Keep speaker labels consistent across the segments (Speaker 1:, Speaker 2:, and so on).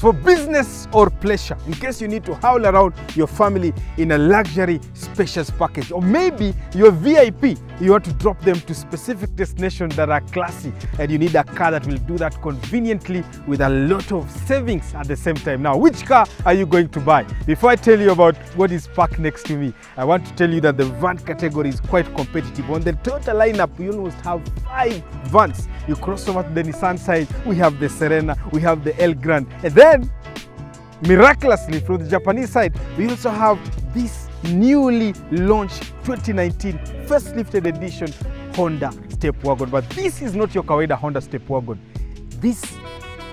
Speaker 1: for business or pleasure, in case you need to haul around your family in a luxury spacious package, or maybe you're VIP, you want to drop them to specific destinations that are classy and you need a car that will do that conveniently with a lot of savings at the same time. Now, which car are you going to buy? Before I tell you about what is parked next to me, I want to tell you that the van category is quite competitive. On the total lineup, we almost have 5 vans. You cross over to the Nissan side, we have the Serena, we have the El Grande, and then miraculously from the Japanese side, we also have this newly launched 2019 first lifted edition Honda Stepwagon. But this is not your kawaida Honda Stepwagon. This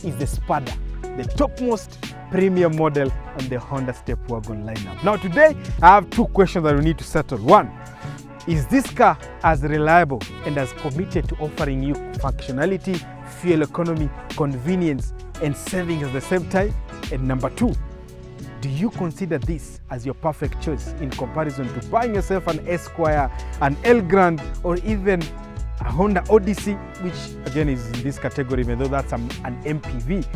Speaker 1: is the Spada, the topmost premium model on the Honda Stepwagon lineup. Now today, I have 2 questions that we need to settle. One, is this car as reliable and as committed to offering you functionality, fuel economy, convenience, and savings at the same time? And number 2, do you consider this as your perfect choice in comparison to buying yourself an Esquire, an El Grande, or even a Honda Odyssey, which again is in this category, even though that's an MPV,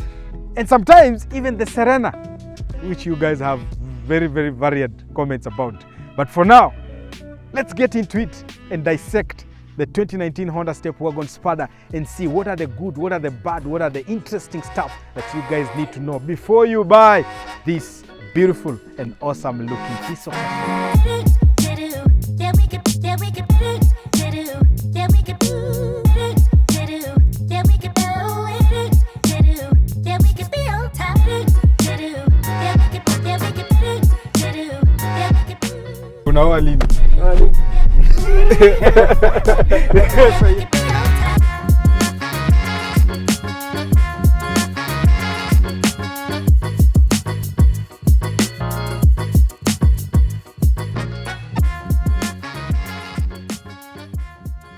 Speaker 1: and sometimes even the Serena, which you guys have very, very varied comments about. But for now, let's get into it and dissect the 2019 Honda Stepwagon Spada and see what are the good, what are the bad, what are the interesting stuff that you guys need to know before you buy this beautiful and awesome looking piece of machine. Unaoa lini?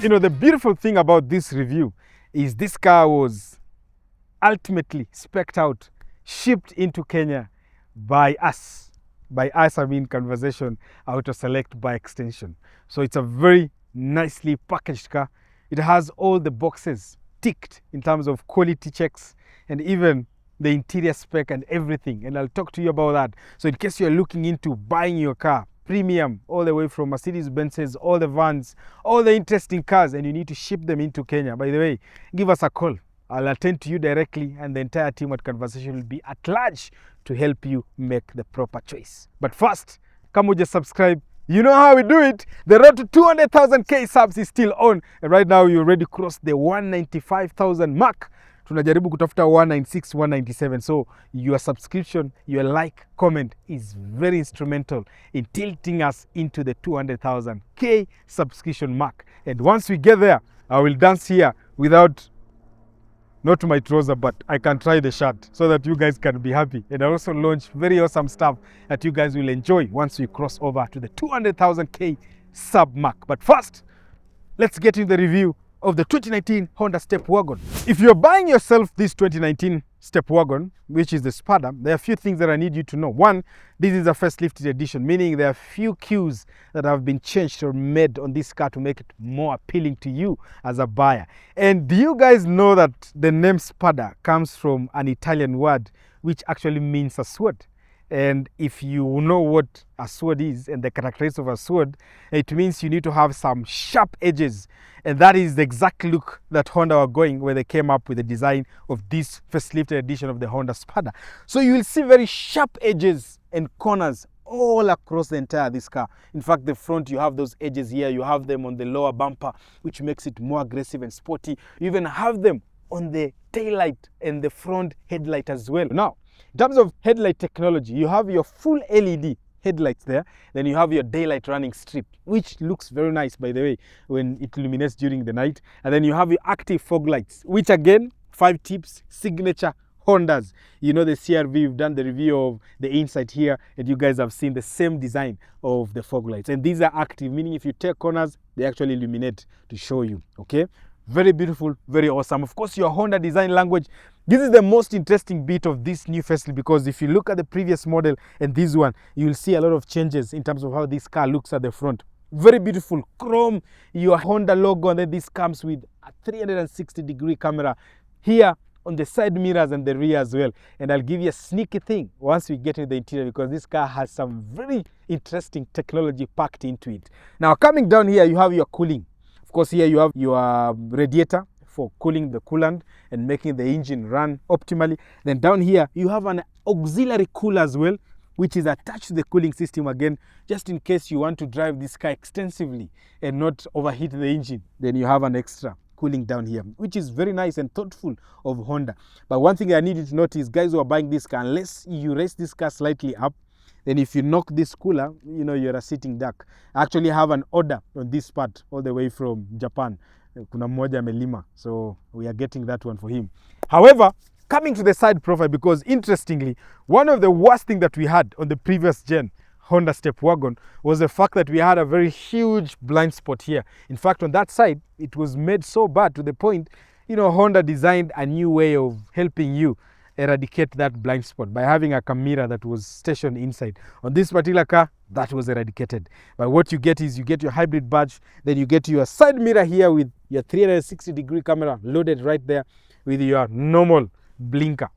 Speaker 1: You know, the beautiful thing about this review is this car was ultimately spec'd out, shipped into Kenya by us. By us, I mean Conversation Auto Select by extension. So it's a very nicely packaged car. It has all the boxes ticked in terms of quality checks and even the interior spec and everything. And I'll talk to you about that. So in case you're looking into buying your car, premium, all the way from Mercedes-Benz's, all the vans, all the interesting cars, and you need to ship them into Kenya, by the way, give us a call. I'll attend to you directly, and the entire team at Conversation will be at large to help you make the proper choice. But first, come just subscribe. You know how we do it. The road to 200,000K subs is still on. And right now, you already crossed the 195,000 mark. Tunajaribu kutafuta 196, 197. So your subscription, your like, comment is very instrumental in tilting us into the 200,000K subscription mark. And once we get there, I will dance here without not my trouser, but I can try the shirt so that you guys can be happy. And I also launch very awesome stuff that you guys will enjoy once we cross over to the 200,000K sub mark. But first, let's get into the review of the 2019 Honda Stepwagon. If you're buying yourself this 2019 Stepwagon, which is the Spada, there are a few things that I need you to know. One, this is a first lifted edition, meaning there are few cues that have been changed or made on this car to make it more appealing to you as a buyer. And do you guys know that the name Spada comes from an Italian word which actually means a sword? And if you know what a sword is and the characteristics of a sword, it means you need to have some sharp edges. And that is the exact look that Honda were going when they came up with the design of this first lifted edition of the Honda Spada. So you will see very sharp edges and corners all across the entire this car. In fact, the front, you have those edges here. You have them on the lower bumper, which makes it more aggressive and sporty. You even have them on the taillight and the front headlight as well. Now, in terms of headlight technology, you have your full LED headlights there. Then you have your daylight running strip, which looks very nice, by the way, when it illuminates during the night. And then you have your active fog lights, which again, 5 tips, signature Hondas. You know the CRV, we've done the review of the inside here, and you guys have seen the same design of the fog lights. And these are active, meaning if you take corners, they actually illuminate to show you, okay? Very beautiful, very awesome. Of course, your Honda design language. This is the most interesting bit of this new facelift, because if you look at the previous model and this one, you will see a lot of changes in terms of how this car looks at the front. Very beautiful chrome, your Honda logo, and then this comes with a 360-degree camera here on the side mirrors and the rear as well. And I'll give you a sneaky thing once we get into the interior, because this car has some very interesting technology packed into it. Now, coming down here, you have your cooling. Of course, here you have your radiator for cooling the coolant and making the engine run optimally. Then down here, you have an auxiliary cooler as well, which is attached to the cooling system again, just in case you want to drive this car extensively and not overheat the engine. Then you have an extra cooling down here, which is very nice and thoughtful of Honda. But one thing I need you to notice, guys who are buying this car, unless you raise this car slightly up, then if you knock this cooler, you know, you're a sitting duck. I actually have an order on this part all the way from Japan. Kuna mmoja amelima, so we are getting that one for him. However, coming to the side profile, because interestingly, one of the worst things that we had on the previous gen Honda Stepwagon was the fact that we had a very huge blind spot here. In fact, on that side, it was made so bad to the point, you know, Honda designed a new way of helping you eradicate that blind spot by having a camera that was stationed inside. On this particular car, that was eradicated. But what you get is you get your hybrid badge, then you get your side mirror here with your 360-degree camera loaded right there with your normal blinker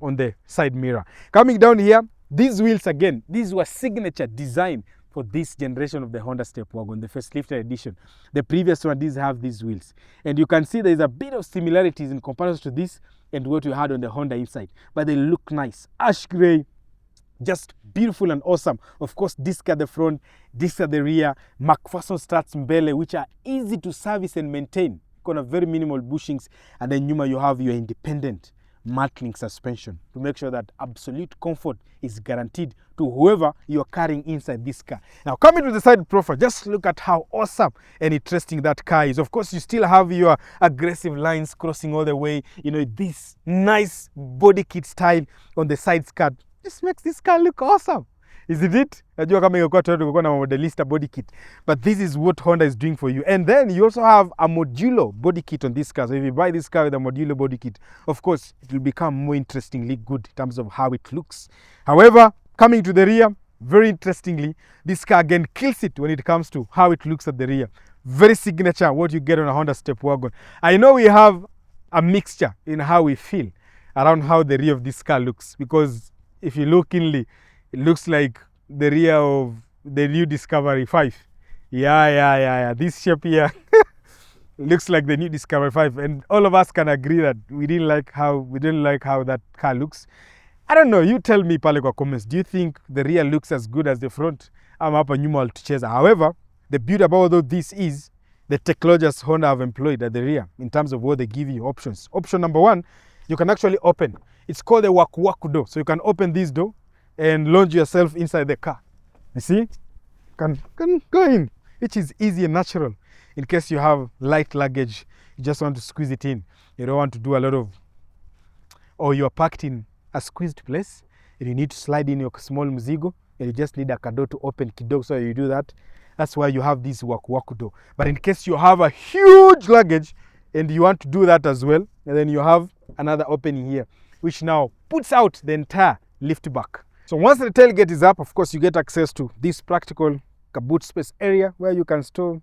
Speaker 1: on the side mirror. Coming down here, these wheels again, these were signature design for this generation of the Honda Stepwagon, the facelifted edition. The previous one, these have these wheels. And you can see there is a bit of similarities in comparison to this and what we had on the Honda inside. But they look nice. Ash gray, just beautiful and awesome. Of course, disc at the front, disc at the rear, McPherson struts mbele, which are easy to service and maintain. Kind of very minimal bushings. And then nyuma you have your independent matlink suspension to make sure that absolute comfort is guaranteed to whoever you're carrying inside this car. Now, coming to the side profile, just look at how awesome and interesting that car is. Of course, you still have your aggressive lines crossing all the way. You know, this nice body kit style on the side skirt. This makes this car look awesome. Isn't it? Najua kama ingekuwa Toyota ungekuwa na modelista body kit. But this is what Honda is doing for you. And then you also have a modulo body kit on this car. So if you buy this car with a modulo body kit, of course, it will become more interestingly good in terms of how it looks. However, coming to the rear, very interestingly, this car again kills it when it comes to how it looks at the rear. Very signature what you get on a Honda Stepwagon. I know we have a mixture in how we feel around how the rear of this car looks, because if you look keenly, it looks like the rear of the new Discovery 5. Yeah. This shape here looks like the new Discovery 5. And all of us can agree that we didn't like how that car looks. I don't know, you tell me pale kwa comments. Do you think the rear looks as good as the front? Ama hapa nyuma walitucheza. However, the beauty about all this is the technologies Honda have employed at the rear in terms of what they give you options. Option number one, you can actually open. It's called the waku waku door. So you can open this door and launch yourself inside the car. You see? Can go in, which is easy and natural. In case you have light luggage, you just want to squeeze it in. You don't want to do a lot of, or you're parked in a squeezed place and you need to slide in your small mzigo and you just need a door to open kidogo, so you do that. That's why you have this waku waku door. But in case you have a huge luggage and you want to do that as well, and then you have another opening here, which now puts out the entire lift back. So once the tailgate is up, of course, you get access to this practical boot space area where you can store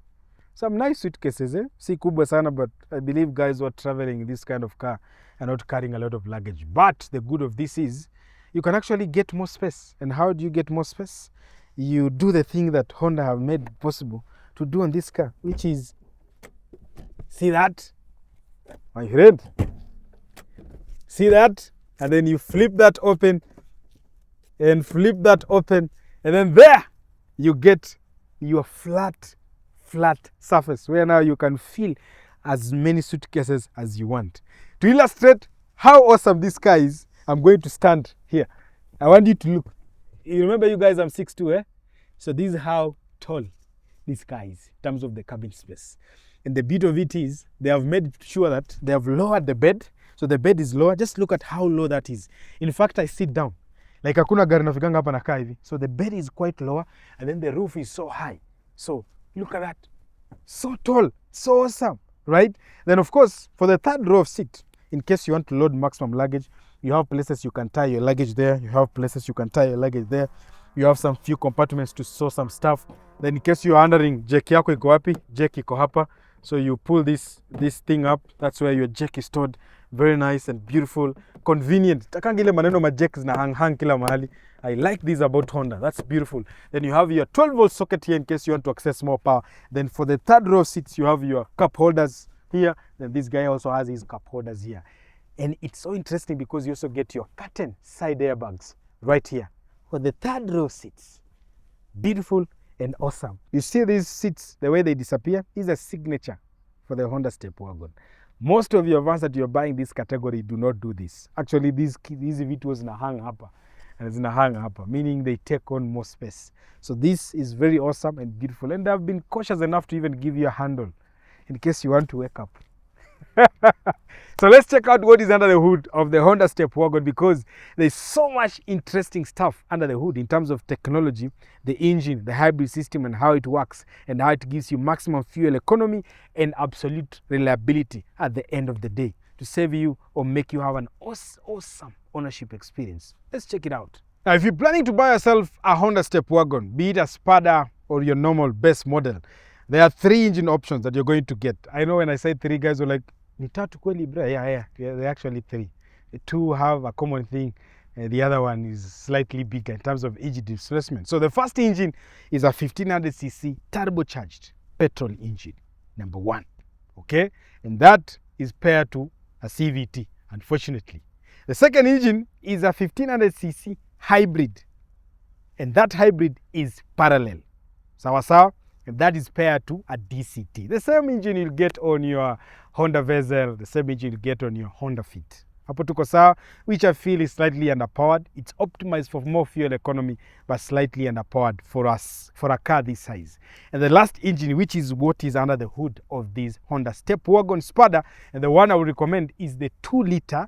Speaker 1: some nice suitcases. Si kubwa sana, but I believe guys who are traveling in this kind of car are not carrying a lot of luggage. But the good of this is you can actually get more space. And how do you get more space? You do the thing that Honda have made possible to do on this car, which is, see that? My friend. See that? And then you flip that open and flip that open, and then there you get your flat surface where now you can fill as many suitcases as you want. To illustrate how awesome this car is, I'm going to stand here. I want you to look. You remember, you guys, I'm 6'2", So this is how tall this car is in terms of the cabin space. And the beauty of it is they have made sure that they have lowered the bed. So the bed is lower. Just look at how low that is. In fact, I sit down. Like hakuna gari nafikanga hapa nakaa hivi. So the bed is quite lower and then the roof is so high. So look at that. So tall, so awesome, right? Then of course, for the third row of seat, in case you want to load maximum luggage, you have places you can tie your luggage there. You have places you can tie your luggage there. You have some few compartments to store some stuff. Then in case you're wondering, jack yako iko wapi? Jack iko hapa. So you pull this thing up. That's where your jack is stored. Very nice and beautiful, convenient. Takangile maneno majeks na hang kila mahali. I like this about Honda. That's beautiful. Then you have your 12-volt socket here in case you want to access more power. Then for the third row seats, you have your cup holders here. Then this guy also has his cup holders here. And it's so interesting because you also get your curtain side airbags right here for the third row seats. Beautiful and awesome. You see these seats, the way they disappear, is a signature for the Honda Stepwagon. Most of your vans that you're buying this category do not do this. Actually, these vehicles na hang hapa. And it's in a hang hapa, meaning they take on more space. So this is very awesome and beautiful. And I've been cautious enough to even give you a handle in case you want to wake up. So let's check out what is under the hood of the Honda Stepwagon, because there's so much interesting stuff under the hood in terms of technology, the engine, the hybrid system and how it works and how it gives you maximum fuel economy and absolute reliability at the end of the day to save you or make you have an awesome ownership experience. Let's check it out. Now, if you're planning to buy yourself a Honda Stepwagon, be it a Spada or your normal base model, there are 3 engine options that you're going to get. I know when I say 3, guys were like, ni tatu kweli bra? Yeah, they're actually 3. 2 have a common thing, and the other one is slightly bigger in terms of engine displacement. So the first engine is a 1500cc turbocharged petrol engine, number 1, okay? And that is paired to a CVT, unfortunately. The second engine is a 1500cc hybrid, and that hybrid is parallel. Sawa, and that is paired to a DCT. The same engine you'll get on your Honda Vezel, the same engine you'll get on your Honda Fit. Hapo tuko sawa, which I feel is slightly underpowered. It's optimized for more fuel economy, but slightly underpowered for us, for a car this size. And the last engine, which is what is under the hood of this Honda Stepwagon Spada, and the one I would recommend is the 2-liter.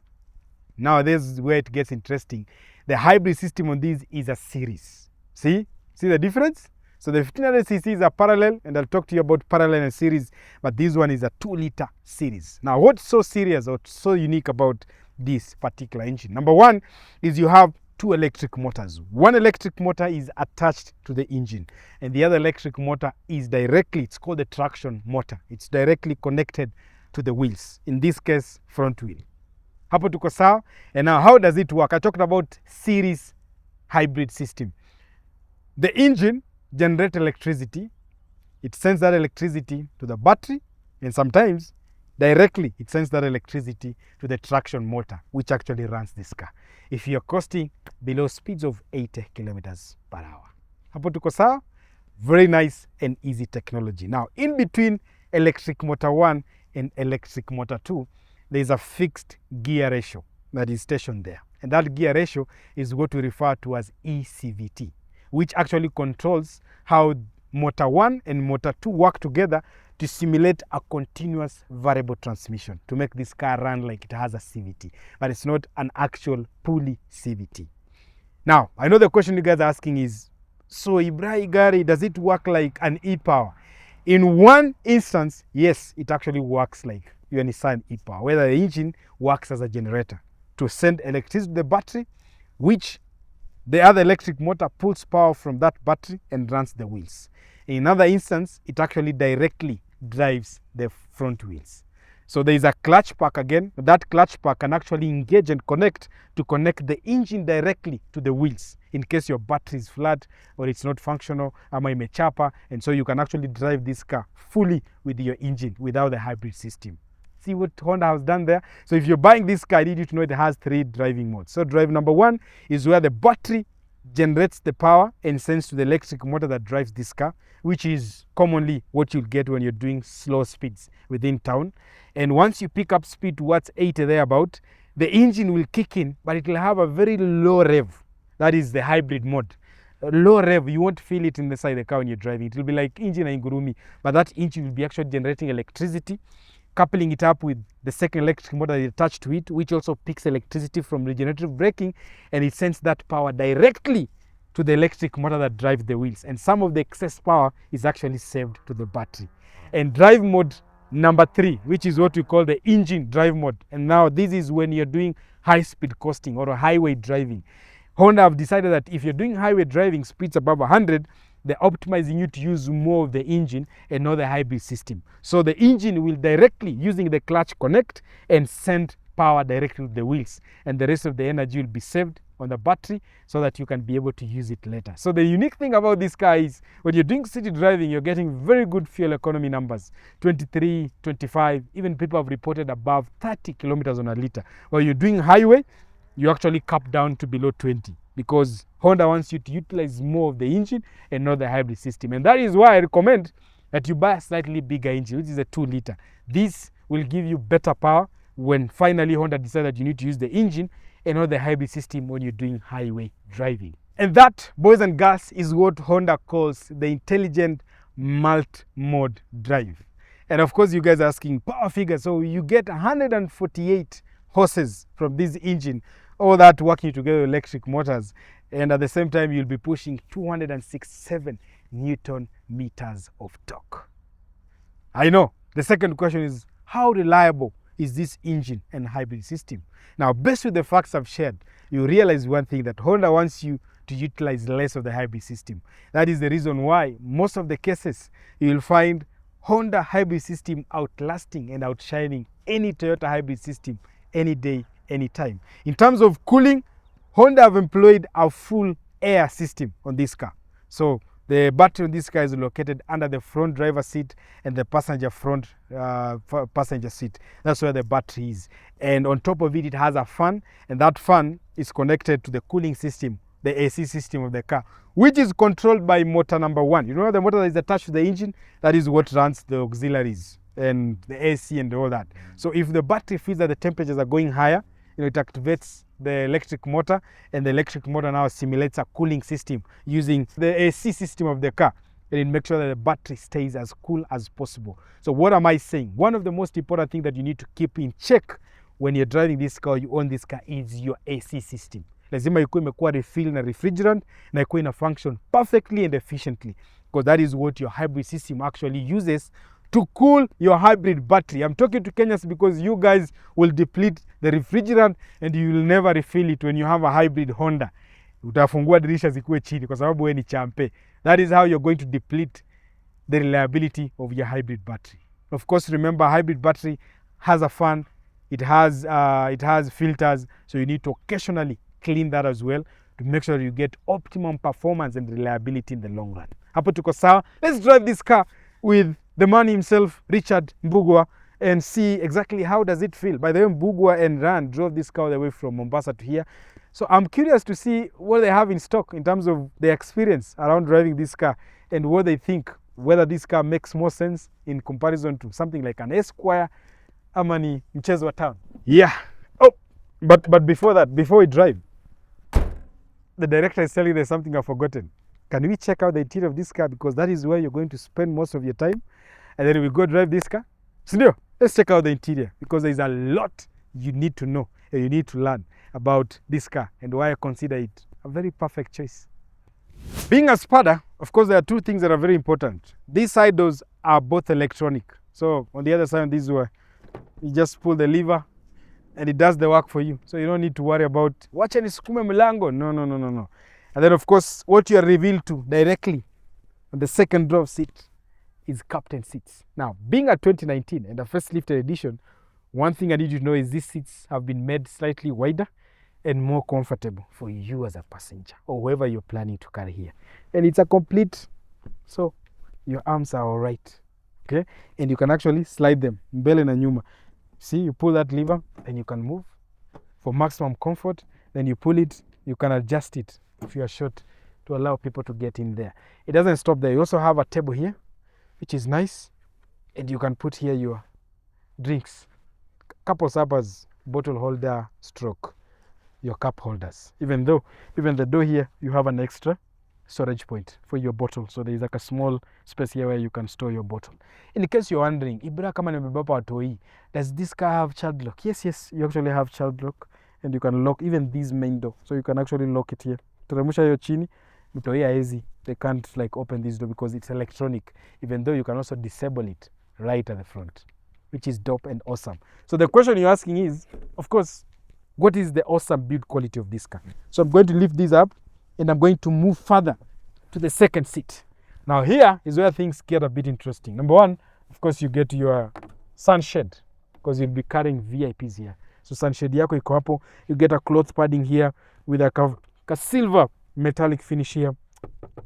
Speaker 1: Now this is where it gets interesting. The hybrid system on this is a series. See the difference? So the 1500cc is a parallel, and I'll talk to you about parallel and series, but this one is a 2-liter series. Now, what's so serious or so unique about this particular engine? Number 1 is you have 2 electric motors. One electric motor is attached to the engine, and the other electric motor is directly, it's called the traction motor. It's directly connected to the wheels, in this case, front wheel. Hapo tuko sawa. And now, how does it work? I talked about series hybrid system. The engine generates electricity. It sends that electricity to the battery, and sometimes directly it sends that electricity to the traction motor, which actually runs this car if you're coasting below speeds of 80 kilometers per hour. Hapo tuko sawa? Very nice and easy technology. Now, in between electric motor 1 and electric motor 2, there is a fixed gear ratio that is stationed there. And that gear ratio is what we refer to as ECVT, which actually controls how motor 1 and motor 2 work together to simulate a continuous variable transmission to make this car run like it has a CVT, but it's not an actual pulley CVT. Now, I know the question you guys are asking is, so Ibrahim Gari, does it work like an e-power? In one instance, yes, it actually works like your Nissan e-power, where the engine works as a generator to send electricity to the battery, which the other electric motor pulls power from that battery and runs the wheels. In another instance, it actually directly drives the front wheels. So there is a clutch pack again. That clutch pack can actually engage and connect to connect the engine directly to the wheels in case your battery is flat or it's not functional, ama imechapa, and so you can actually drive this car fully with your engine without the hybrid system. See what Honda has done there? So if you're buying this car, I need you to know it has 3 driving modes. So drive number 1 is where the battery generates the power and sends to the electric motor that drives this car, which is commonly what you'll get when you're doing slow speeds within town. And once you pick up speed towards 80 thereabout, the engine will kick in, but it will have a very low rev. That is the hybrid mode. Low rev, you won't feel it inside the car when you're driving. It will be like engine ingurumi, but that engine will be actually generating electricity, coupling it up with the second electric motor that is attached to it, which also picks electricity from regenerative braking, and it sends that power directly to the electric motor that drives the wheels. And some of the excess power is actually saved to the battery. And drive mode number 3, which is what we call the engine drive mode. And now this is when you're doing high-speed coasting or highway driving. Honda have decided that if you're doing highway driving speeds above 100, they're optimizing you to use more of the engine and not the hybrid system. So the engine will directly, using the clutch connect and send power directly to the wheels, and the rest of the energy will be saved on the battery so that you can be able to use it later. So the unique thing about this car is when you're doing city driving, you're getting very good fuel economy numbers, 23, 25, even people have reported above 30 kilometers on a liter. While you're doing highway, you actually cap down to below 20 because Honda wants you to utilize more of the engine and not the hybrid system. And that is why I recommend that you buy a slightly bigger engine, which is a 2-liter. This will give you better power when finally Honda decides that you need to use the engine and not the hybrid system when you're doing highway driving. And that, boys and girls, is what Honda calls the intelligent multi-mode drive. And of course, you guys are asking power figure. So you get 148 horses from this engine, all that working together with electric motors. And at the same time, you'll be pushing 267 Newton meters of torque. I know. The second question is, how reliable is this engine and hybrid system? Now, based with the facts I've shared, you realize one thing, that Honda wants you to utilize less of the hybrid system. That is the reason why most of the cases you will find Honda hybrid system outlasting and outshining any Toyota hybrid system any day, anytime. In terms of cooling, Honda have employed a full air system on this car. So the battery on this car is located under the front driver seat and the passenger front passenger seat. That's where the battery is. And on top of it, it has a fan, and that fan is connected to the cooling system, the AC system of the car, which is controlled by motor number 1. You know the motor that is attached to the engine? That is what runs the auxiliaries and the AC and all that. So if the battery feels that the temperatures are going higher, it activates the electric motor, and the electric motor now simulates a cooling system using the AC system of the car, and it makes sure that the battery stays as cool as possible. So what am I saying? One of the most important things that you need to keep in check when you're driving this car, you own this car, is your AC system. Lazima ikuwe imekuwa refill na refrigerant na ikuwe ina function perfectly and efficiently, because that is what your hybrid system actually uses to cool your hybrid battery. I'm talking to Kenyans because you guys will deplete the refrigerant and you will never refill it when you have a hybrid Honda. Utafungua dirisha zikuwe chini kwa sababu wewe ni champe. That is how you're going to deplete the reliability of your hybrid battery. Of course, remember, hybrid battery has a fan, it has filters, so you need to occasionally clean that as well to make sure you get optimum performance and reliability in the long run. Hapo tuko sawa. Let's drive this car with the man himself, Richard Mbugua, and see exactly how does it feel. By the way, Mbugua and Ran drove this car all the way from Mombasa to here. So I'm curious to see what they have in stock in terms of their experience around driving this car and what they think, whether this car makes more sense in comparison to something like an Esquire ama ni mchezo wa town. Yeah. Oh, but before that, before we drive, the director is telling there's something I've forgotten. Can we check out the interior of this car, because that is where you're going to spend most of your time, and then we go drive this car. So let's check out the interior, because there's a lot you need to know and you need to learn about this car and why I consider it a very perfect choice. Being a Spada, of course, there are two things that are very important. These side doors are both electronic. So on the other side, this way, you just pull the lever and it does the work for you. So you don't need to worry about wacha nisukume mlango. No. And then, of course, what you are revealed to directly on the second row seat is captain seats. Now, being a 2019 and a facelifted edition, one thing I need you to know is these seats have been made slightly wider and more comfortable for you as a passenger or whoever you're planning to carry here. And it's a complete, so your arms are all right, okay? And you can actually slide them, mbele na nyuma. See, you pull that lever and you can move for maximum comfort. Then you pull it, you can adjust it if you are short to allow people to get in there. It doesn't stop there. You also have a table here, which is nice. And you can put here your drinks, couple suppers, bottle holder, stroke, your cup holders. Even the door here, you have an extra storage point for your bottle. So there is like a small space here where you can store your bottle. In case you're wondering, Ibra kama nimebeba watoi, does this car have child lock? Yes, you actually have child lock, and you can lock even this main door. So you can actually lock it here. Teremusha hiyo chini, mtoi haezi. They can't like open this door because it's electronic, even though you can also disable it right at the front, which is dope and awesome. So the question you're asking is, of course, what is the awesome build quality of this car? So I'm going to lift this up and I'm going to move further to the second seat. Now here is where things get a bit interesting. Number one, of course, you get your sunshade because you'll be carrying VIPs here. So sunshade yako iko hapo. You get a cloth padding here with a silver metallic finish here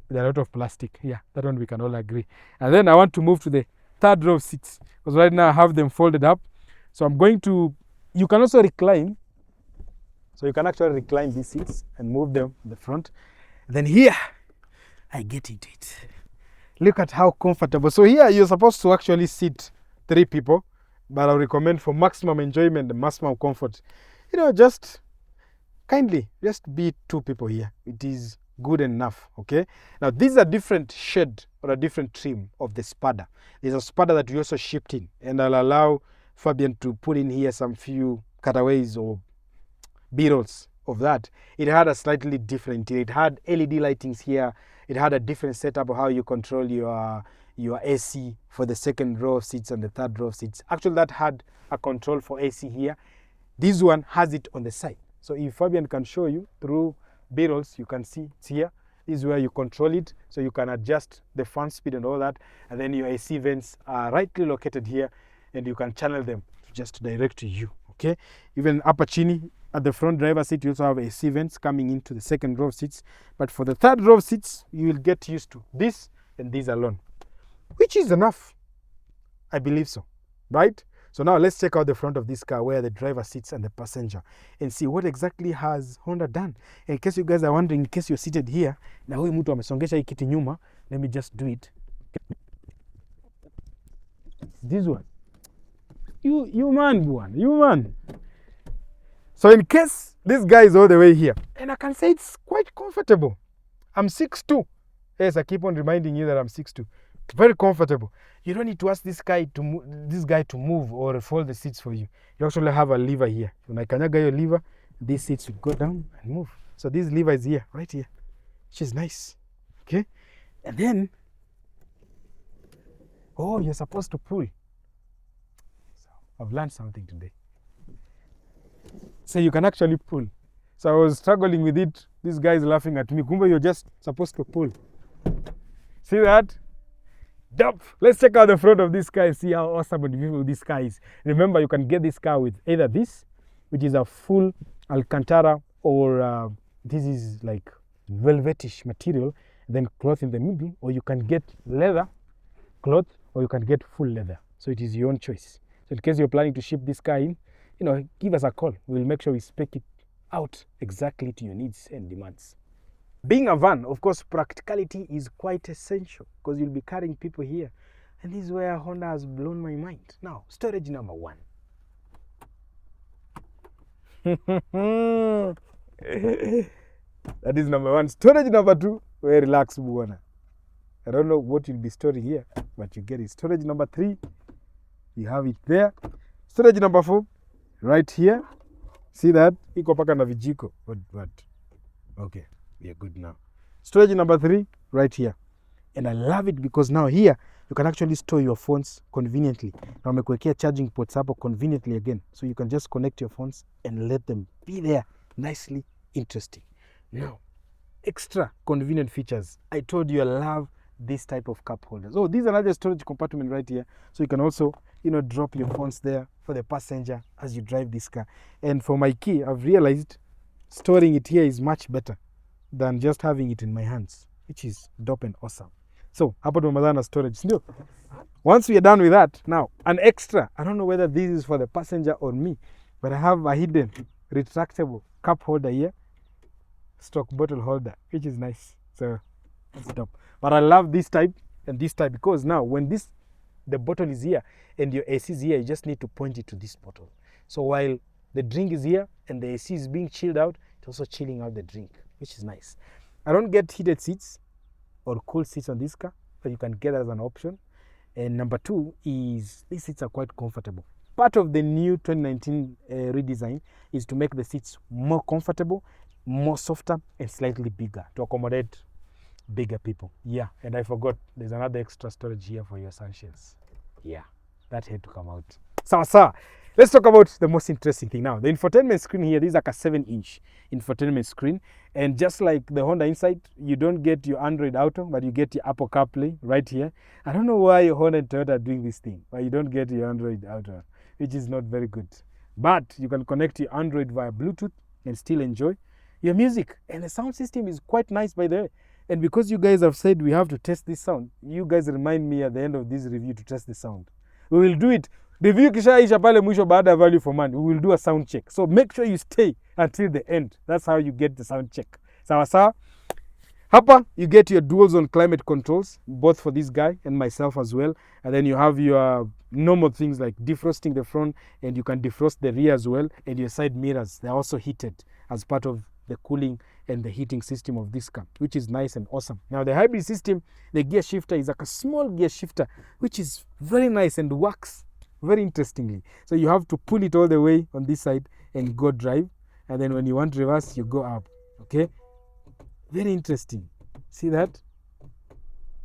Speaker 1: with a lot of plastic. Yeah, that one we can all agree. And then I want to move to the third row of seats, because right now I have them folded up. So I'm going to, you can also recline. So you can actually recline these seats and move them in the front. And then here, I get into it. Look at how comfortable. So here you're supposed to actually sit 3 people, but I recommend for maximum enjoyment and maximum comfort, just kindly just be 2 people here. It is good enough. Okay, now these are different shade or a different trim of the Spada. There's a Spada that we also shipped in, and I'll allow Fabian to put in here some few cutaways or b-rolls of that. It had a slightly different, it had LED lightings here. It had a different setup of how you control your AC for the second row of seats and the third row of seats. Actually, that had a control for AC here. This one has it on the side. So if Fabian can show you through b-rolls, you can see it's here. This is where you control it, so you can adjust the fan speed and all that. And then your AC vents are rightly located here, and you can channel them just direct to you. Okay, even upper chini at the front driver seat, you also have AC vents coming into the second row of seats. But for the third row of seats, you will get used to this and this alone, which is enough. I believe so, right? So now let's check out the front of this car, where the driver sits and the passenger, and see what exactly has Honda done. In case you guys are wondering, in case you're seated here, na huyu mtu amesongesha hii kiti nyuma, let me just do it. This one. You man. So in case this guy is all the way here, and I can say it's quite comfortable. I'm 6'2". Yes, I keep on reminding you that I'm 6'2". Very comfortable. You don't need to ask this guy to move or fold the seats for you. You actually have a lever here. When I kanyaga your lever, these seats will go down and move. So this lever is here, right here, which is nice. Okay, and then, oh, you're supposed to pull. I've learned something today. So you can actually pull. So I was struggling with it. This guy is laughing at me. Kumba, you're just supposed to pull. See that? Dope. Let's check out the front of this car and see how awesome and beautiful this car is. Remember, you can get this car with either this, which is a full Alcantara, or this is like velvetish material, then cloth in the middle, or you can get leather cloth, or you can get full leather. So it is your own choice. So in case you're planning to ship this car in, give us a call. We'll make sure we spec it out exactly to your needs and demands. Being a van, of course, practicality is quite essential, because you'll be carrying people here. And this is where Honda has blown my mind. Now, storage number 1. That is number 1. Storage number 2, very relax, buona. I don't know what you'll be storing here, but you get it. Storage number 3, you have it there. Storage number 4, right here. See that? Iko paka na vijiko. But okay, we are good now. Storage number 3, right here. And I love it because now here you can actually store your phones conveniently. Now wamekuwekea charging ports hapo conveniently again. So you can just connect your phones and let them be there nicely interesting. Now, extra convenient features. I told you I love this type of cup holders. Oh, this is another storage compartment right here. So you can also, drop your phones there for the passenger as you drive this car. And for my key, I've realized storing it here is much better than just having it in my hands, which is dope and awesome. So, hapo tumemaliza storage. No. Once we are done with that, now, an extra, I don't know whether this is for the passenger or me, but I have a hidden retractable cup holder here, stock bottle holder, which is nice. So, it's dope. But I love this type and this type, because now when the bottle is here and your AC is here, you just need to point it to this bottle. So while the drink is here and the AC is being chilled out, it's also chilling out the drink, which is nice. I don't get heated seats or cool seats on this car, but you can get that as an option. And number 2 is these seats are quite comfortable. Part of the new 2019 redesign is to make the seats more comfortable, more softer, and slightly bigger to accommodate bigger people. Yeah, and I forgot, there's another extra storage here for your sunshades. Yeah, that had to come out. So, let's talk about the most interesting thing now. The infotainment screen here, this is like a 7-inch infotainment screen. And just like the Honda Insight, you don't get your Android Auto, but you get your Apple CarPlay right here. I don't know why Honda and Toyota are doing this thing, but you don't get your Android Auto, which is not very good. but you can connect your Android via Bluetooth and still enjoy your music. And the sound system is quite nice, by the way. And because you guys have said we have to test this sound, you guys remind me at the end of this review to test the sound. We will do it. Review kishaisha pale mwisho baada ya value for money. We will do a sound check. So make sure you stay until the end. That's how you get the sound check. Sawa sawa. Hapa, you get your dual zone climate controls, both for this guy and myself as well. And then you have your normal things like defrosting the front, and you can defrost the rear as well. And your side mirrors, they're also heated as part of the cooling and the heating system of this car, which is nice and awesome. Now, the hybrid system, the gear shifter is like a small gear shifter, which is very nice and works very interestingly. So you have to pull it all the way on this side and go drive. And then when you want reverse, you go up, okay? Very interesting. See that?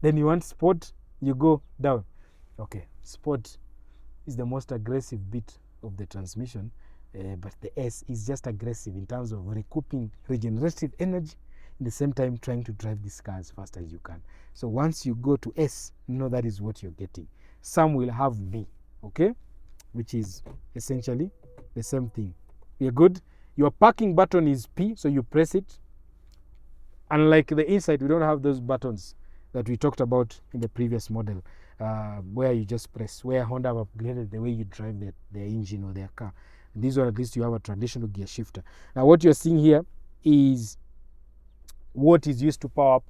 Speaker 1: Then you want sport, you go down. Okay, sport is the most aggressive bit of the transmission, but the S is just aggressive in terms of recouping regenerated energy, at the same time trying to drive this car as fast as you can. So once you go to S, know that is what you're getting. Some will have B, okay, which is essentially the same thing. You're good. Your parking button is P, so you press it. Unlike the inside, we don't have those buttons that we talked about in the previous model, where you just press, where Honda have upgraded the way you drive their engine or their car. And this one, at least you have a traditional gear shifter. Now, what you're seeing here is what is used to power up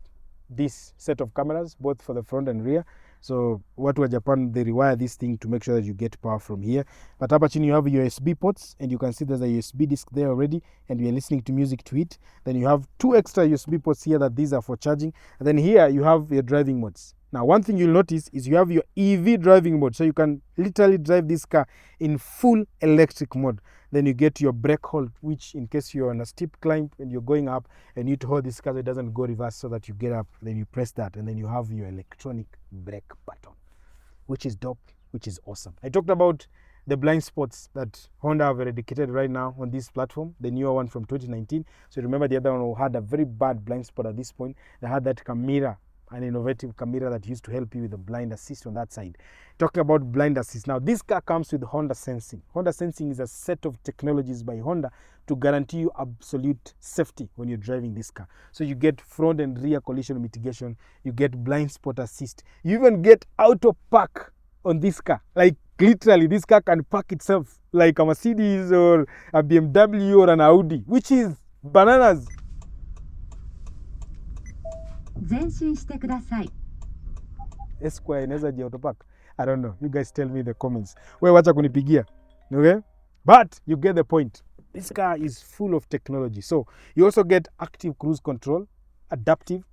Speaker 1: this set of cameras, both for the front and rear. So what was Japan, they rewire this thing to make sure that you get power from here. But up you have USB ports, and you can see there's a USB disc there already, and we are listening to music to it. Then you have 2 extra USB ports here that these are for charging. And then here you have your driving modes. Now, one thing you'll notice is you have your EV driving mode. So you can literally drive this car in full electric mode. Then you get your brake hold, which in case you're on a steep climb and you're going up and you need to hold this car so it doesn't go reverse so that you get up. Then you press that, and then you have your electronic brake button, which is dope, which is awesome. I talked about the blind spots that Honda have eradicated right now on this platform, the newer one from 2019. So remember the other one had a very bad blind spot at this point. They had that camera, an innovative camera that used to help you with the blind assist on that side. Talking about blind assist, now this car comes with Honda Sensing. Honda Sensing is a set of technologies by Honda to guarantee you absolute safety when you're driving this car. So you get front and rear collision mitigation, you get blind spot assist, you even get auto park on this car. Like literally, this car can park itself like a Mercedes or a BMW or an Audi, which is bananas.
Speaker 2: 前進してください。
Speaker 1: Esquire inaweza ji auto park. I don't know. You guys tell me in the comments. Wewe wacha kunipigia. Okay? But you get the point. This car is full of technology. So you also get active cruise control, adaptive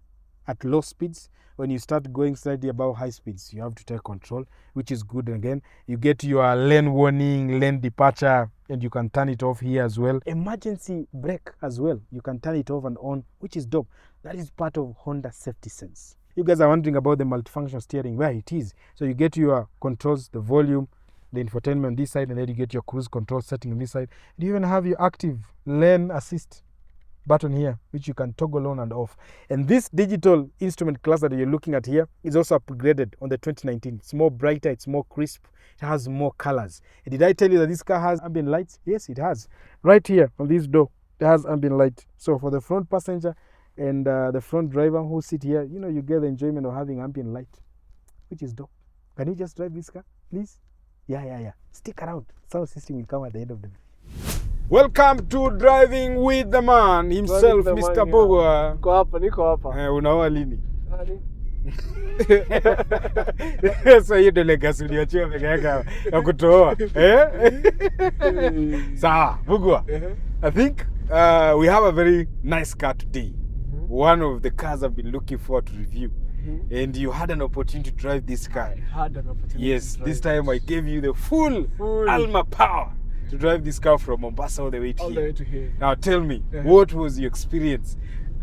Speaker 1: at low speeds. When you start going slightly above high speeds, you have to take control, which is good. And again, you get your lane warning, lane departure, and you can turn it off here as well. Emergency brake as well. You can turn it off and on, which is dope. That is part of Honda Safety Sense. You guys are wondering about the multifunction steering, where it is. So you get your controls, the volume, the infotainment on this side, and then you get your cruise control setting on this side. You even have your active lane assist button here, which you can toggle on and off. And this digital instrument cluster that you're looking at here is also upgraded on the 2019. It's more brighter, it's more crisp, it has more colors. And did I tell you that this car has ambient lights? Yes, it has. Right here on this door, it has ambient light. So for the front passenger and the front driver who sit here, you know, you get the enjoyment of having ambient light, which is dope. Can you just drive this car, please? Yeah. Stick around. Sound system will come at the end of the video. Welcome to Driving with the Man himself, Mr. Boga.
Speaker 3: Niko hapa.
Speaker 1: Unaoa lini? So hiyo ndio legacy uliachia peke yako ya kutoa. Sawa, Bugwa. I think we have a very nice car today. One of the cars I've been looking forward to review. And you had an opportunity to drive this car.
Speaker 3: I had an opportunity.
Speaker 1: Yes,
Speaker 3: to drive
Speaker 1: this time I gave you the full Alma power to drive this car from Mombasa all the way to here. Now tell me, what was your experience?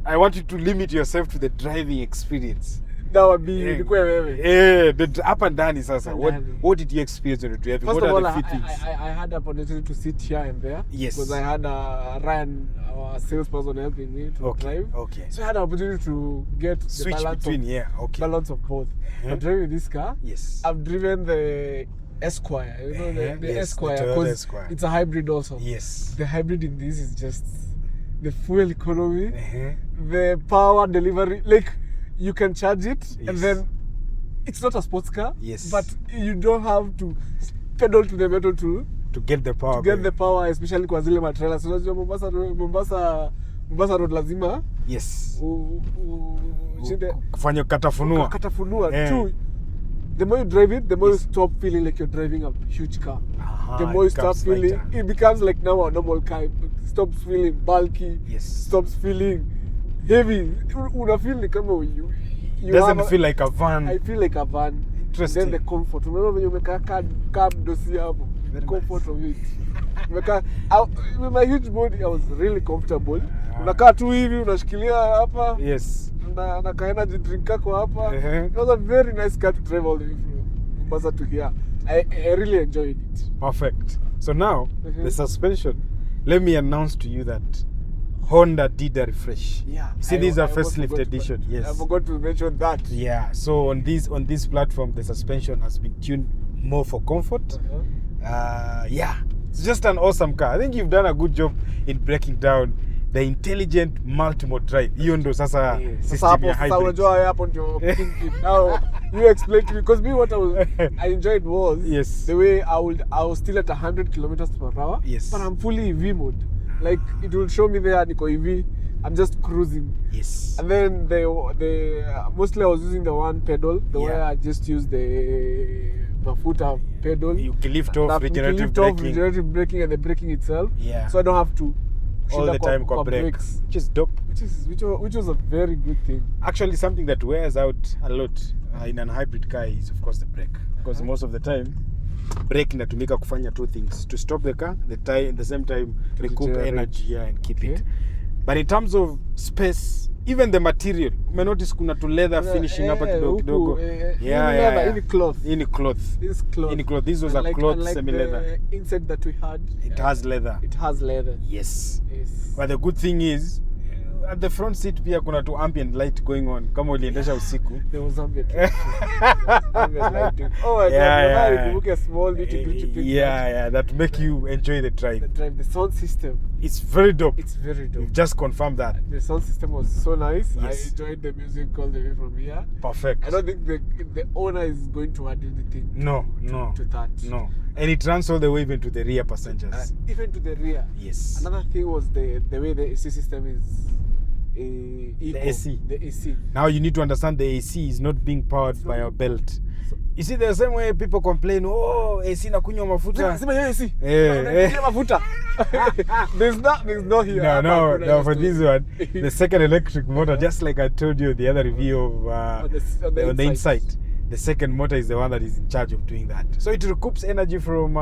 Speaker 1: I want you to limit yourself to the driving experience.
Speaker 3: That would be
Speaker 1: the up and down is sasa. What did you experience when you driving?
Speaker 3: First
Speaker 1: what
Speaker 3: of all,
Speaker 1: are the feelings?
Speaker 3: I had the opportunity to sit here and there.
Speaker 1: Yes.
Speaker 3: Because I had Ryan, our salesperson, helping me to drive.
Speaker 1: Okay.
Speaker 3: So I had the opportunity to get
Speaker 1: switch
Speaker 3: the balance
Speaker 1: between
Speaker 3: balance of both. But driving this car,
Speaker 1: yes,
Speaker 3: I've driven the Esquire. You know the
Speaker 1: Yes, the
Speaker 3: Esquire,
Speaker 1: Toyota
Speaker 3: 'cause
Speaker 1: Esquire.
Speaker 3: it's a hybrid also.
Speaker 1: Yes.
Speaker 3: The hybrid in this is just the fuel economy,
Speaker 1: Uh-huh.
Speaker 3: the power delivery. Like you can charge it, and
Speaker 1: Yes.
Speaker 3: then it's not a sports car.
Speaker 1: Yes.
Speaker 3: But you don't have to pedal to the metal to
Speaker 1: get the power.
Speaker 3: get the power, especially kwa zile matrailers. Unajua Mombasa road lazima
Speaker 1: Yes.
Speaker 3: ushinde
Speaker 1: Kufanya katafunua.
Speaker 3: katafunua.
Speaker 1: Yeah.
Speaker 3: Two, the more you drive it, the more
Speaker 1: Yes.
Speaker 3: you stop feeling like you're driving a huge car.
Speaker 1: Aha,
Speaker 3: The more you
Speaker 1: it
Speaker 3: start
Speaker 1: becomes
Speaker 3: feeling,
Speaker 1: lighter.
Speaker 3: it becomes like now a normal car. It stops feeling bulky.
Speaker 1: Yes.
Speaker 3: Stops feeling heavy. Una feel like kama you
Speaker 1: Doesn't
Speaker 3: have a-
Speaker 1: feel like a van.
Speaker 3: I feel like a van.
Speaker 1: Interesting.
Speaker 3: Then the comfort. Unaona venye umekaa car dosi hapo. The
Speaker 1: Very
Speaker 3: comfort
Speaker 1: nice.
Speaker 3: of it. Umekaa with my huge body, I was really comfortable. Unakaa tu hivi unashikilia hapa.
Speaker 1: Yes.
Speaker 3: Na ka energy drink kako hapa.
Speaker 1: Uh-huh.
Speaker 3: It was a very nice car to drive all the way from Mombasa to here. I really enjoyed it.
Speaker 1: Perfect. So now,
Speaker 3: Mhm.
Speaker 1: the suspension. Let me announce to you that Honda did a refresh.
Speaker 3: Yeah.
Speaker 1: See,
Speaker 3: I
Speaker 1: these are
Speaker 3: almost
Speaker 1: facelift
Speaker 3: forgot to-
Speaker 1: edition.
Speaker 3: I
Speaker 1: Yes.
Speaker 3: forgot to mention that.
Speaker 1: Yeah. So on this platform, the suspension has been tuned more for comfort.
Speaker 3: Uh-huh.
Speaker 1: Yeah, it's just an awesome car. I think you've done a good job in breaking down the intelligent multi-mode drive. Hiyo ndo sasa
Speaker 3: Sasa
Speaker 1: system
Speaker 3: hapo
Speaker 1: ya
Speaker 3: sasa
Speaker 1: hybrid.
Speaker 3: unajua hapo ndio thinking. Now you explain to me, because me what I enjoyed was
Speaker 1: Yes.
Speaker 3: the way I was still at 100 kilometers per hour.
Speaker 1: Yes.
Speaker 3: But I'm fully EV mode. Like it will show me there niko EV. I'm just cruising.
Speaker 1: Yes.
Speaker 3: And then the mostly I was using the one pedal. The way
Speaker 1: Yeah.
Speaker 3: I just used the mafuta pedal.
Speaker 1: You can lift off
Speaker 3: That
Speaker 1: regenerative
Speaker 3: lift off
Speaker 1: braking
Speaker 3: regenerative braking and the braking itself.
Speaker 1: Yeah.
Speaker 3: So I don't have to
Speaker 1: all
Speaker 3: shinda
Speaker 1: the
Speaker 3: kwa-
Speaker 1: time
Speaker 3: kwa
Speaker 1: kwa brake,
Speaker 3: brakes.
Speaker 1: which is dope.
Speaker 3: Which was a very good thing.
Speaker 1: Actually, something that wears out a lot in an hybrid car is of course the brake, because most of the time brake inatumika kufanya two things: to stop the car, at the same time recoup
Speaker 3: regenerate.
Speaker 1: energy and keep
Speaker 3: Okay.
Speaker 1: it. But in terms of space, even the material, umenotice kuna tu leather finishing hapa kidogo kidogo.
Speaker 3: Hii ni cloth.
Speaker 1: Hii ni cloth.
Speaker 3: This cloth.
Speaker 1: Hii ni cloth. This was a cloth semi-leather.
Speaker 3: The insert that we had.
Speaker 1: It has leather.
Speaker 3: It has leather.
Speaker 1: Yes.
Speaker 3: Yes.
Speaker 1: But the good thing is at the front seat pia kuna tu ambient light going on kama uliendesha usiku.
Speaker 3: There was ambient lighting. Ambient lighting. Oh my
Speaker 1: Yeah,
Speaker 3: God! Look at small nitty-gritty things.
Speaker 1: Yeah, that make you enjoy the drive.
Speaker 3: The sound system.
Speaker 1: It's very dope.
Speaker 3: It's very dope.
Speaker 1: We've just confirmed that.
Speaker 3: The sound system was so nice.
Speaker 1: Yes.
Speaker 3: I enjoyed the music all the way from here.
Speaker 1: Perfect.
Speaker 3: I don't think the owner is going to add anything
Speaker 1: No.
Speaker 3: to that.
Speaker 1: No. And it runs all the way even to the rear passengers.
Speaker 3: Even to the rear.
Speaker 1: Yes.
Speaker 3: Another thing was the way the AC system is. Eco,
Speaker 1: AC.
Speaker 3: The AC.
Speaker 1: Now you need to understand the AC is not being powered by a belt. You see, the same way people complain, oh, AC nakunywa mafuta.
Speaker 3: Sema hiyo AC.
Speaker 1: Eh.
Speaker 3: Mafuta. There's no here.
Speaker 1: No, for this one, the second electric motor, just like I told you the other review of on the inside, the second motor is the one that is in charge of doing that. So it recoups energy from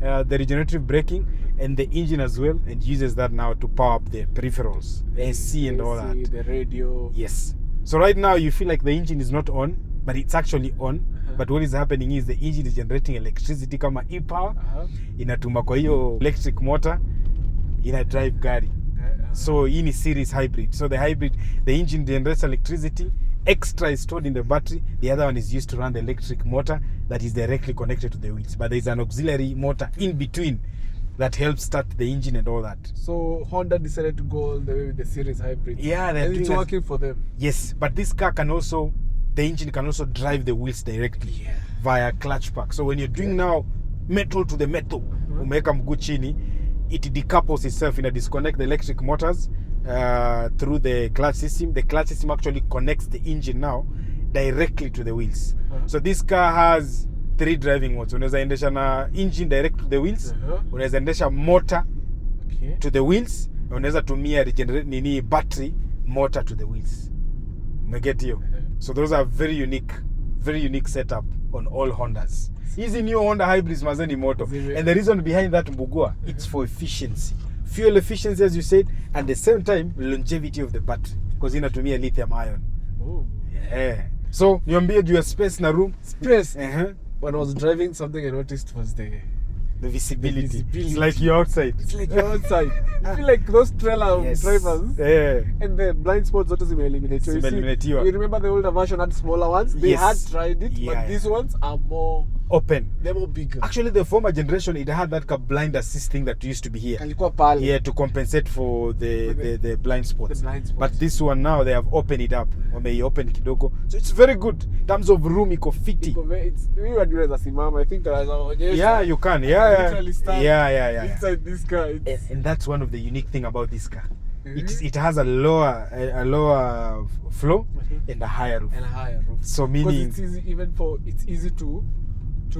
Speaker 1: the regenerative braking and the engine as well, and uses that now to power up the peripherals, the AC and all that.
Speaker 3: The radio.
Speaker 1: Yes. So right now you feel like the engine is not on, but it's actually on. But what is happening is the engine is generating electricity kama e-power, inatuma kwa hiyo electric motor, ina drive gari. So hii ni series hybrid. So the engine generates electricity, extra is stored in the battery, the other one is used to run the electric motor that is directly connected to the wheels. But there is an auxiliary motor in between that helps start the engine and all that.
Speaker 3: So Honda decided to go all the way with the series hybrid.
Speaker 1: Yeah,
Speaker 3: and it's working for them.
Speaker 1: Yes, but this car can also, the engine can also drive the wheels directly via clutch pack. So when you're doing now metal to the metal, umeweka mguu chini, it decouples itself in a disconnect the electric motors through the clutch system. The clutch system actually connects the engine now directly to the wheels. So this car has 3 driving modes. Unaweza endesha na engine direct to the wheels, unaweza endesha motor to the wheels, na unaweza tumia regenerate battery motor to the wheels. Umeget hiyo? So those are very unique setup on all Hondas. Hizi new Honda hybrids mazeni moto. And the reason behind that, Mbugua, it's for efficiency. Fuel efficiency, as you said, and the same time longevity of the battery, because inatumia lithium ion.
Speaker 3: Oh.
Speaker 1: Yeah. So niambie juu ya space na room.
Speaker 3: Space. When I was driving, something I noticed was the
Speaker 1: visibility. It's like you're outside.
Speaker 3: It's like you're outside. You feel like those trailer drivers.
Speaker 1: Yeah.
Speaker 3: And the blind spots zote zime-eliminate. You remember the older version had smaller ones? They had tried it, but these ones are more
Speaker 1: open.
Speaker 3: They're more bigger.
Speaker 1: Actually, the former generation, it had that blind assist thing that used to be here.
Speaker 3: Kalikuwa pale.
Speaker 1: Yeah, to compensate for the blind spots.
Speaker 3: The blind spots.
Speaker 1: But this one now, they have opened it up. Open kidogo. So it's very good. In terms of room, iko fiti.
Speaker 3: I think
Speaker 1: Yeah, you can. Yeah.
Speaker 3: Literally stand
Speaker 1: Yeah.
Speaker 3: inside this car.
Speaker 1: And that's one of the unique thing about this car. It has a lower floor and a higher roof. So meaning
Speaker 3: it's easy, it's easy to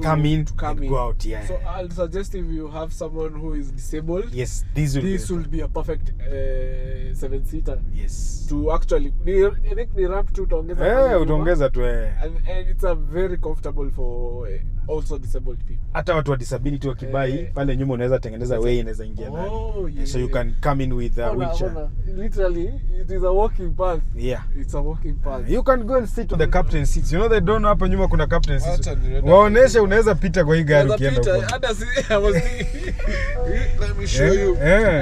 Speaker 1: come in
Speaker 3: and
Speaker 1: go out. Yeah.
Speaker 3: So I'll suggest if you have someone who is disabled,
Speaker 1: yes, this will
Speaker 3: be a perfect 7-seater.
Speaker 1: Yes.
Speaker 3: To actually, I think the ramp to
Speaker 1: utaongeza tu.
Speaker 3: And it's a very comfortable for also disabled people.
Speaker 1: Hata watu wa disability wakibai pale nyuma unaweza tengeneza way inaweza ingia ndani. So you can come in with a wheelchair.
Speaker 3: Literally, it is a walking path.
Speaker 1: Yeah.
Speaker 3: It's a walking path.
Speaker 1: You can go and sit on the captain seats. You know they don't hapa nyuma kuna captain seats. Waoneshe unaweza pita kwa hii gari ukienda huko.
Speaker 3: Hata let me show you. You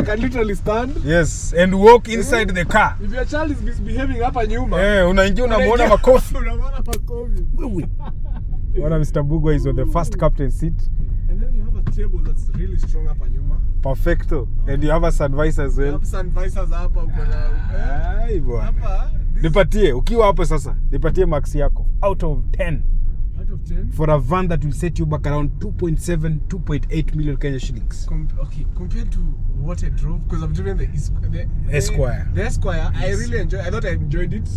Speaker 3: can literally stand.
Speaker 1: Yes, and walk inside the car.
Speaker 3: If your child is misbehaving hapa nyuma.
Speaker 1: Unaingia unamuona makofi.
Speaker 3: Unamuona makofi.
Speaker 1: One of Mr. Bugwa is on the first captain seat.
Speaker 3: And then you have a table that's really strong hapa nyuma.
Speaker 1: Perfecto. And you have a sun visor as well.
Speaker 3: You have sun visors hapa uko na.
Speaker 1: Ai bwana.
Speaker 3: Hapa.
Speaker 1: Nipatie ukiwa hapo sasa. Nipatie max yako out of 10.
Speaker 3: Out of 10?
Speaker 1: For a van that will set you back around 2.7, 2.8 million Kenya shillings.
Speaker 3: Okay, compared to what I drove, because I've driven the
Speaker 1: Esquire.
Speaker 3: The Esquire,
Speaker 1: Yes.
Speaker 3: I thought I enjoyed it,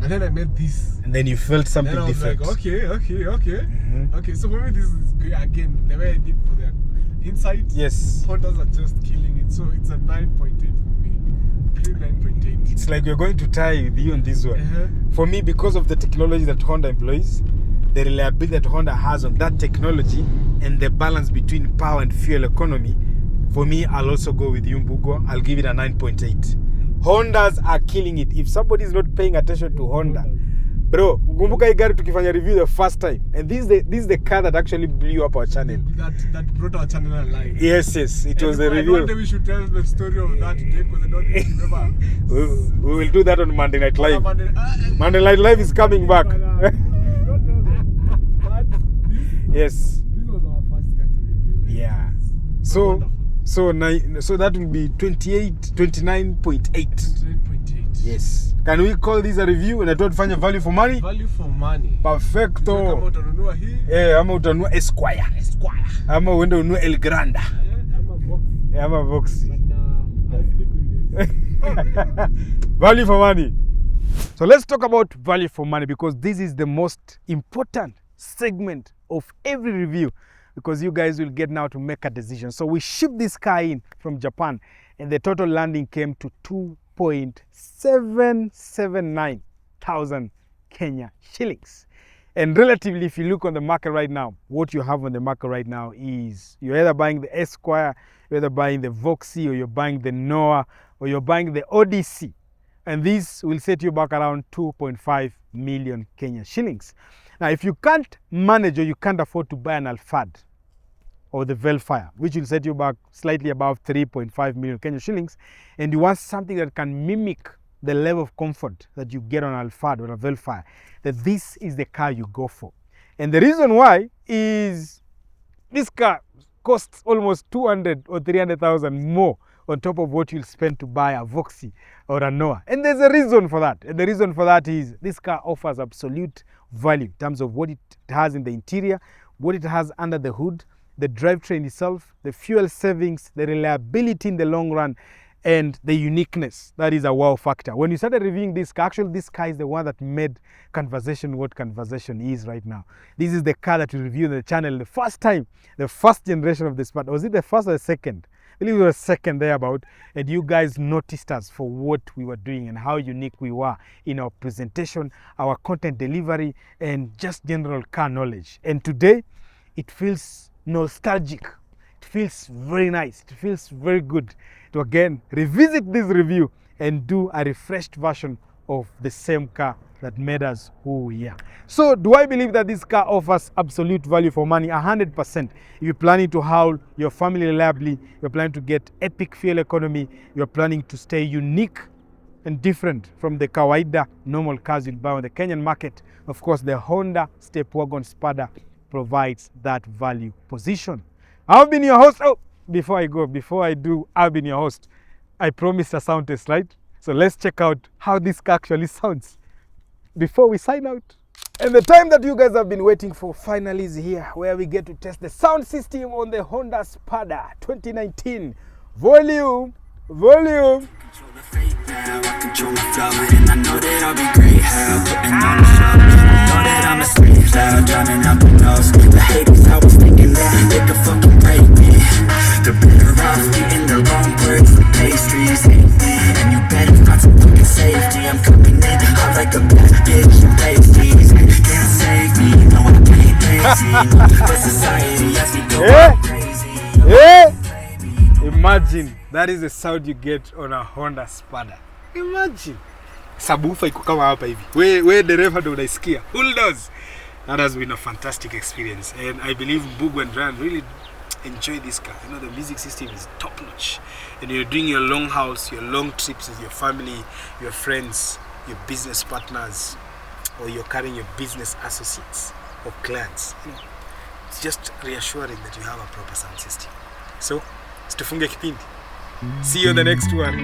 Speaker 3: and then I made this.
Speaker 1: And then you felt something
Speaker 3: and then I was
Speaker 1: different.
Speaker 3: Like, okay. Okay, so maybe this is good again, the way I did for the inside.
Speaker 1: Yes.
Speaker 3: Hondas are just killing it, so it's a 9.8 for me. 9.8.
Speaker 1: It's like we're going to tie with you on this one. For me, because of the technology that Honda employs, the reliability that Honda has on that technology, and the balance between power and fuel economy, for me, I'll also go with you, Mbugwa. I'll give it a 9.8. Hondas are killing it. If somebody is not paying attention to Honda, bro, kumbuka hii gari tukifanya review the first time, and this is the car that actually blew up our channel.
Speaker 3: That brought our channel alive.
Speaker 1: Yes, it was the review.
Speaker 3: One day we should tell the story of that day, because I don't remember.
Speaker 1: We will do that on Monday Night Live. Monday Night Live is coming back. Yes.
Speaker 3: This was our first car to review.
Speaker 1: Yeah. So that will be 29.8.
Speaker 3: 29.8.
Speaker 1: Yes. Can we call this a review? And I thought find a value for money?
Speaker 3: Value for money.
Speaker 1: Perfecto.
Speaker 3: Kama utanunua hii.
Speaker 1: Ama utanunua Esquire. Ama uende ununue El Granda.
Speaker 3: Ama Voxy.
Speaker 1: Ama Voxy.
Speaker 3: But I'll stick with this.
Speaker 1: Value for money. So let's talk about value for money, because this is the most important segment of every review, because you guys will get now to make a decision. So we shipped this car in from Japan, and the total landing came to 2.779 thousand Kenya shillings. And relatively, if you look on the market right now, what you have on the market right now is you're either buying the Esquire, you're either buying the Voxy, or you're buying the Noah, or you're buying the Odyssey. And this will set you back around 2.5 million Kenya shillings. Now, if you can't manage or you can't afford to buy an Alphard or the Velfire, which will set you back slightly above 3.5 million Kenya shillings, and you want something that can mimic the level of comfort that you get on Alphard or a Velfire, that this is the car you go for. And the reason why is this car costs almost 200 or 300,000 more on top of what you'll spend to buy a Voxy or a Noah. And there's a reason for that. And the reason for that is this car offers absolute value in terms of what it has in the interior, what it has under the hood, the drivetrain itself, the fuel savings, the reliability in the long run, and the uniqueness. That is a wow factor. When you started reviewing this car, actually this car is the one that made Conversation what Conversation is right now. This is the car that we reviewed on the channel the first time, the first generation of this part. Was it the first or the second? I believe it was second thereabout, and you guys noticed us for what we were doing and how unique we were in our presentation, our content delivery, and just general car knowledge. And today, it feels nostalgic. It feels very nice. It feels very good to again revisit this review and do a refreshed version of the same car that made us who we are. So do I believe that this car offers absolute value for money? 100%. If you're planning to haul your family reliably, you're planning to get epic fuel economy, you're planning to stay unique and different from the kawaida normal cars you'll buy on the Kenyan market, of course the Honda Stepwagon Spada provides that value position. I've been your host. Oh, before I do, I've been your host. I promised a sound test, right? So let's check out how this car actually sounds before we sign out. And the time that you guys have been waiting for finally is here, where we get to test the sound system on the Honda Spada 2019. Volume.
Speaker 4: Control the fate now, I control the flow, and I know that I'll be great. How putting on the show, I know that I'm a slave now, drowning out the nose. The haters always thinking that they could fucking break me. They're better off eating their own words, the pastries hate me, and you better find some fucking safety. I'm coming in hot like a bad bitch and pasties. Can't save me, no I can't lazy, but society has me going crazy.
Speaker 1: Imagine that is the sound you get on a Honda Spada. Imagine. Subwoofer iko kama hapa hivi. We dereva ndo unaisikia. Who knows? That has been a fantastic experience, and I believe Mbugu and Ryan really enjoy this car. You know, the music system is top notch, and you're doing your long house, your long trips with your family, your friends, your business partners, or you're carrying your business associates or clients. You know, it's just reassuring that you have a proper sound system. So, tufunge kipindi. See you on the next one.